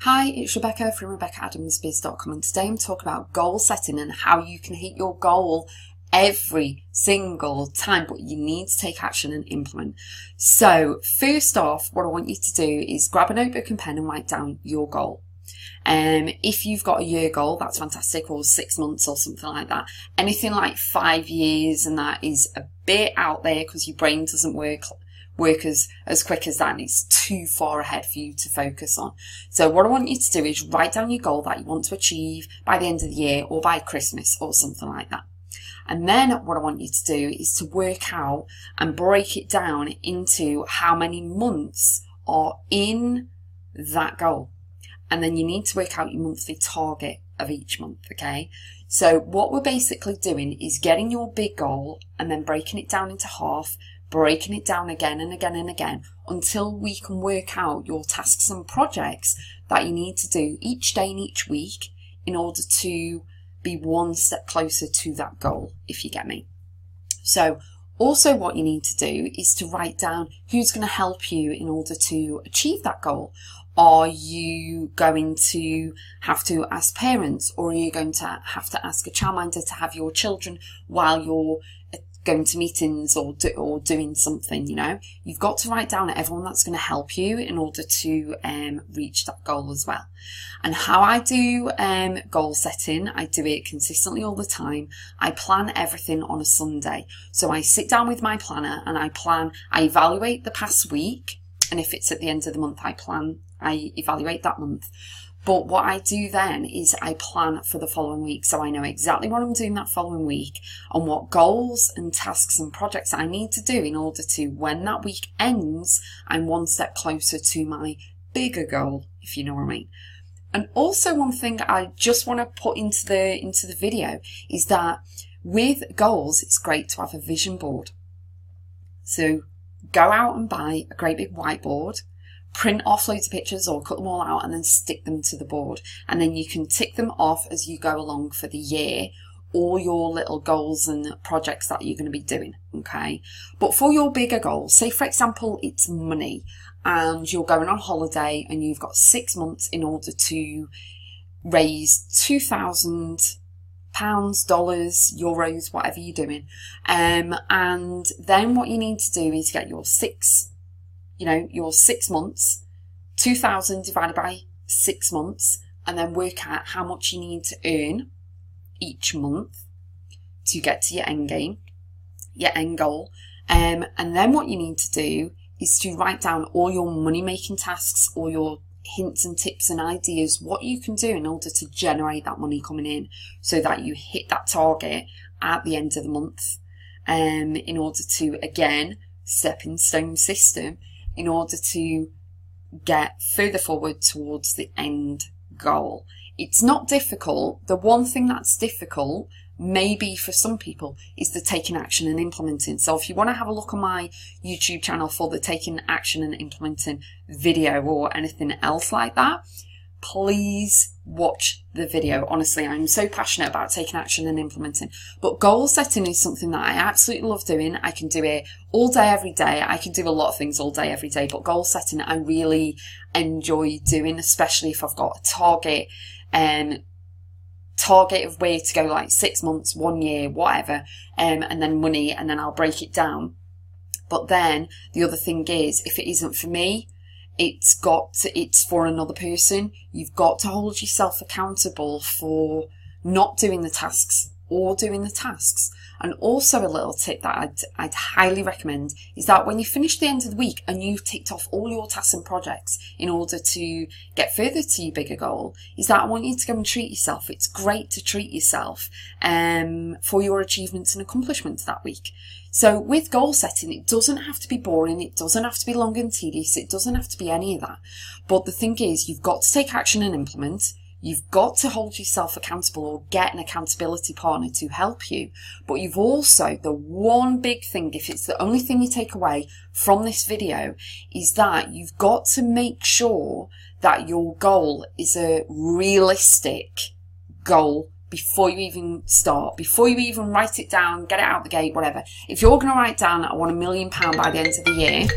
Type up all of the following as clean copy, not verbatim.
Hi, it's Rebecca from RebeccaAdamsBiz.com, and today I'm talking about goal setting and how you can hit your goal every single time, but you need to take action and implement. So first off, what I want you to do is grab a notebook and pen and write down your goal. If you've got a year goal, that's fantastic, or 6 months or something like that. Anything like 5 years and that is a bit out there because your brain doesn't work as quick as that, and it's too far ahead for you to focus on. So what I want you to do is write down your goal that you want to achieve by the end of the year or by Christmas or something like that. And then what I want you to do is to work out and break it down into how many months are in that goal. And then you need to work out your monthly target of each month, okay? So what we're basically doing is getting your big goal and then breaking it down into half, breaking it down again and again and again until we can work out your tasks and projects that you need to do each day and each week in order to be one step closer to that goal, if you get me. So also what you need to do is to write down who's going to help you in order to achieve that goal. Are you going to have to ask parents, or are you going to have to ask a childminder to have your children while you're going to meetings or doing something? You know, you've got to write down everyone that's going to help you in order to reach that goal as well. And how I do goal setting, I do it consistently all the time. I plan everything on a Sunday. So I sit down with my planner and I evaluate the past week. And if it's at the end of the month, I evaluate that month. But what I do then is I plan for the following week. So I know exactly what I'm doing that following week and what goals and tasks and projects I need to do in order to, when that week ends, I'm one step closer to my bigger goal, if you know what I mean. And also one thing I just want to put into the video is that with goals, it's great to have a vision board. So go out and buy a great big whiteboard, print off loads of pictures or cut them all out and then stick them to the board. And then you can tick them off as you go along for the year, all your little goals and projects that you're going to be doing, okay? But for your bigger goals, say for example, it's money and you're going on holiday and you've got 6 months in order to raise £2,000, dollars, euros, whatever you're doing. And then what you need to do is get your 6 months, 2,000 divided by 6 months, and then work out how much you need to earn each month to get to your end game, your end goal. And then what you need to do is to write down all your money making tasks, all your hints and tips and ideas, what you can do in order to generate that money coming in so that you hit that target at the end of the month, in order to, again, stepping stone system, in order to get further forward towards the end goal. It's not difficult. The one thing that's difficult, maybe for some people, is the taking action and implementing. So if you want to have a look on my YouTube channel for the taking action and implementing video or anything else like that, please watch the video. Honestly, I'm so passionate about taking action and implementing. But goal setting is something that I absolutely love doing. I can do it all day, every day. I can do a lot of things all day, every day. But goal setting, I really enjoy doing, especially if I've got a target of where to go, like 6 months, 1 year, whatever, and then money, and then I'll break it down. But then the other thing is, if it isn't for me, it's for another person. You've got to hold yourself accountable for not doing the tasks or doing the tasks. And also a little tip that I'd highly recommend is that when you finish the end of the week and you've ticked off all your tasks and projects in order to get further to your bigger goal, is that I want you to go and treat yourself. It's great to treat yourself for your achievements and accomplishments that week. So with goal setting, it doesn't have to be boring. It doesn't have to be long and tedious. It doesn't have to be any of that. But the thing is, you've got to take action and implement. You've got to hold yourself accountable or get an accountability partner to help you. But you've also, the one big thing, if it's the only thing you take away from this video, is that you've got to make sure that your goal is a realistic goal before you even start, before you even write it down, get it out the gate, whatever. If you're going to write down, I want £1 million by the end of the year,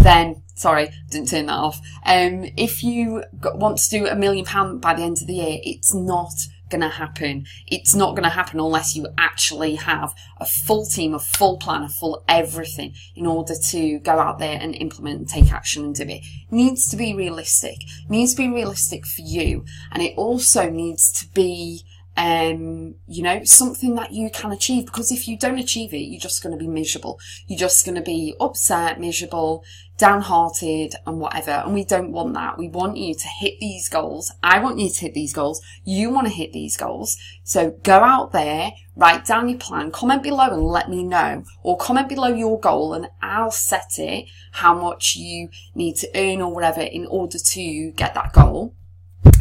then, sorry, didn't turn that off. If you want to do £1 million by the end of the year, it's not going to happen. It's not going to happen unless you actually have a full team, a full plan, a full everything in order to go out there and implement and take action and do it. It needs to be realistic. It needs to be realistic for you. And it also needs to be you know, something that you can achieve, because if you don't achieve it, you're just going to be miserable. You're just going to be upset, miserable, downhearted and whatever. And we don't want that. We want you to hit these goals. I want you to hit these goals. You want to hit these goals. So go out there, write down your plan, comment below and let me know, or comment below your goal and I'll set it, how much you need to earn or whatever in order to get that goal.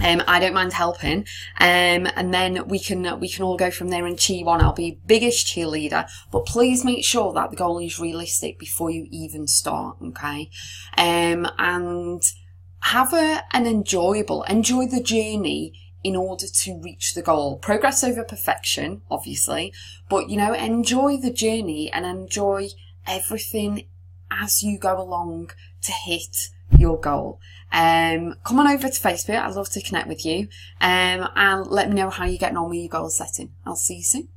I don't mind helping, and then we can all go from there and cheer you on. I'll be biggest cheerleader, but please make sure that the goal is realistic before you even start, okay? And have enjoy the journey in order to reach the goal. Progress over perfection, obviously, but you know, enjoy the journey and enjoy everything as you go along to hit your goal. Come on over to Facebook. I'd love to connect with you. And let me know how you're getting on with your goal setting. I'll see you soon.